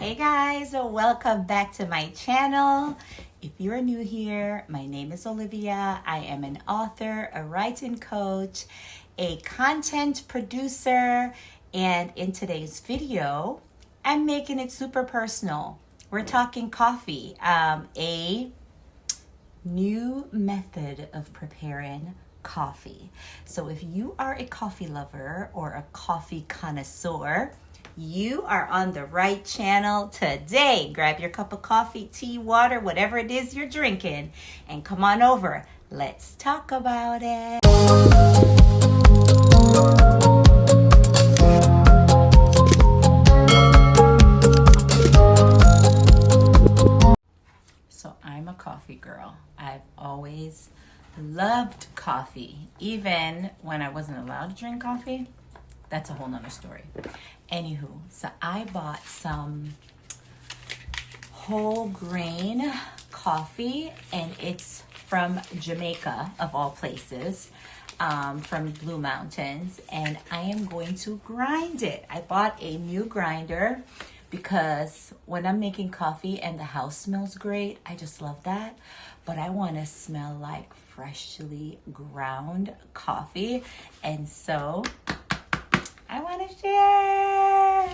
Hey guys, welcome back to my channel. If you're new here, my name is Olivia. I am an author, a writing coach, a content producer, and in today's video, I'm making it super personal. We're talking coffee, a new method of preparing coffee. So if you are a coffee lover or a coffee connoisseur, you are on the right channel today. Grab your cup of coffee, tea, water, whatever it is you're drinking, and come on over. Let's talk about it. So I'm a coffee girl. I've always loved coffee, even when I wasn't allowed to drink coffee. That's a whole nother story. Anywho, so I bought some whole grain coffee, and it's from Jamaica, of all places, from Blue Mountains, and I am going to grind it. I bought a new grinder because when I'm making coffee and the house smells great, I just love that. But I want to smell like freshly ground coffee, and so I want to share.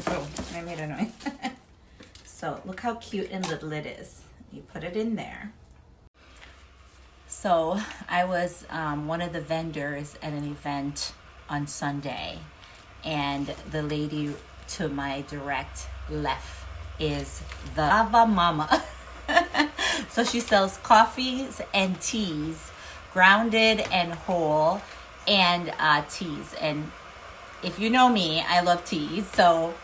Oh, I made a noise. So look how cute and little it is. You put it in there. So I was one of the vendors at an event on Sunday, and the lady to my direct left is the Lava Mama. So she sells coffees and teas, grounded and whole, and teas. And if you know me, I love teas, so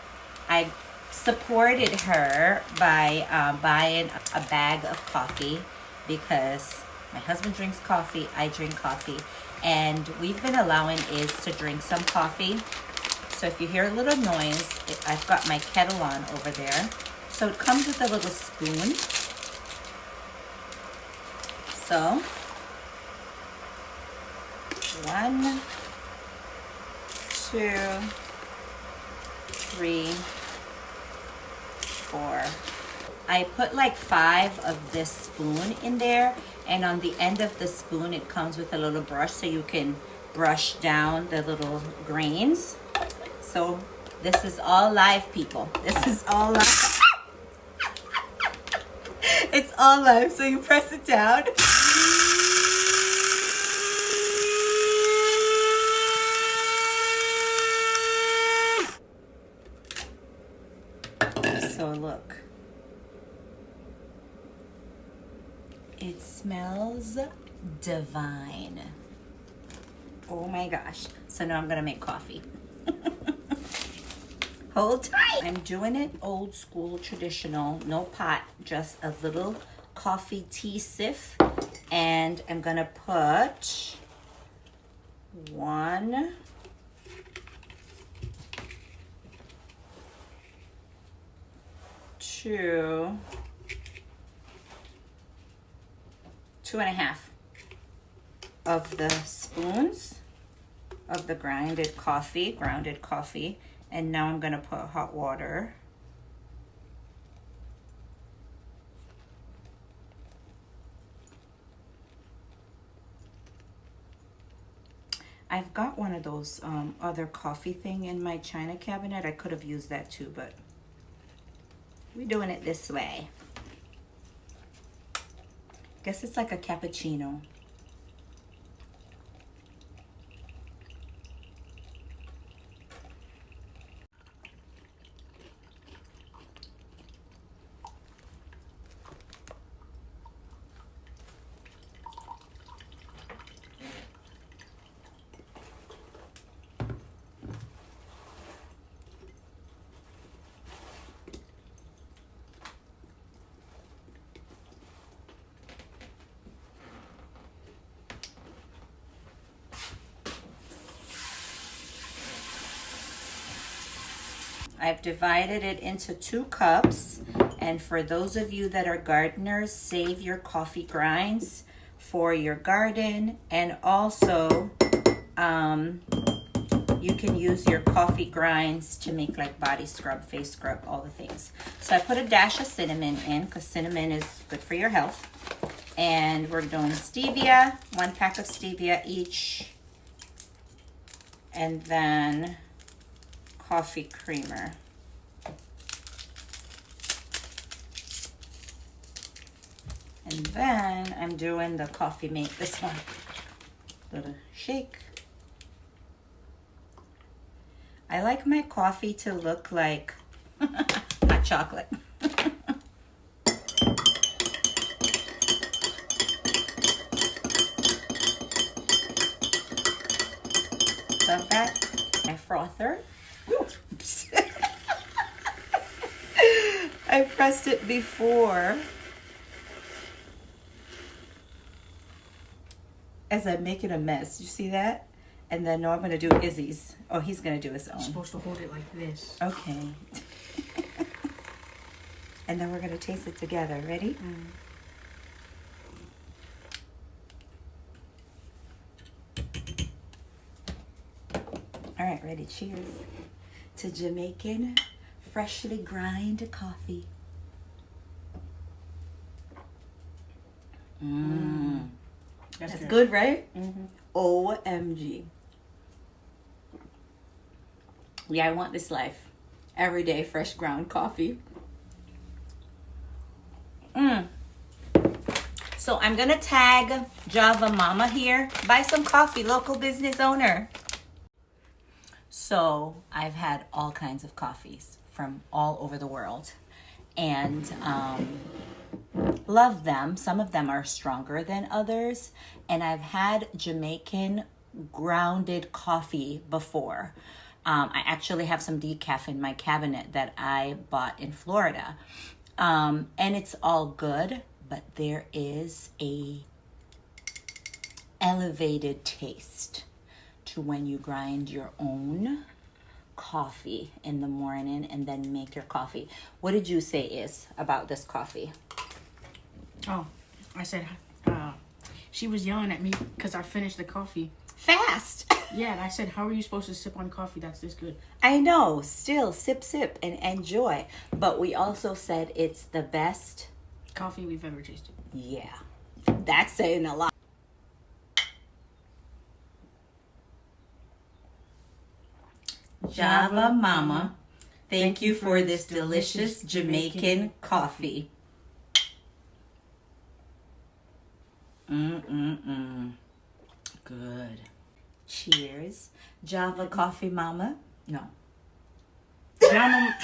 I supported her by buying a bag of coffee because my husband drinks coffee, I drink coffee, and we've been allowing Iz to drink some coffee. So if you hear a little noise, I've got my kettle on over there. So it comes with a little spoon. So 1, 2, 3, 4. I put like 5 of this spoon in there, and on the end of the spoon it comes with a little brush so you can brush down the little grains. So this is all live, people. This is all live. It's all live, so you press it down. So look. It smells divine. Oh my gosh. So now I'm gonna make coffee. Hold tight. I'm doing it old school, traditional, no pot, just a little coffee tea sieve. And I'm gonna put 1, 2, 2.5 of the spoons of the grounded coffee. And now I'm gonna put hot water. I've got one of those other coffee thing in my china cabinet. I could have used that too, but we're doing it this way. Guess it's like a cappuccino. I've divided it into 2 cups, And for those of you that are gardeners, save your coffee grinds for your garden. And also, you can use your coffee grinds to make like body scrub, face scrub, all the things. So I put a dash of cinnamon in because cinnamon is good for your health. And we're doing stevia, 1 pack of stevia each. And then coffee creamer. And then I'm doing the coffee mate, this one. Little shake. I like my coffee to look like hot chocolate. Love that. My frother. I pressed it before as I'm making a mess. You see that? And then now I'm going to do Izzy's. Oh, he's going to do his own. You're supposed to hold it like this. Okay. And then we're going to taste it together. Ready? All right, ready. Cheers to Jamaican freshly ground coffee. That's good, right? OMG. Yeah, I want this life. Every day, fresh ground coffee. So I'm going to tag Java Mama here. Buy some coffee, local business owner. So I've had all kinds of coffees from all over the world. And love them. Some of them are stronger than others. And I've had Jamaican grounded coffee before. I actually have some decaf in my cabinet that I bought in Florida. And it's all good, but there is a elevated taste to when you grind your own coffee in the morning and then make your coffee. What did you say is about this coffee? Oh, I said she was yelling at me because I finished the coffee fast. Yeah, and I said, how are you supposed to sip on coffee that's this good? I know, still sip and enjoy, but we also said it's the best coffee we've ever tasted. Yeah, that's saying a lot. Java Mama, thank you for this delicious Jamaican coffee. Good. Cheers. Java Coffee Mama. No. Java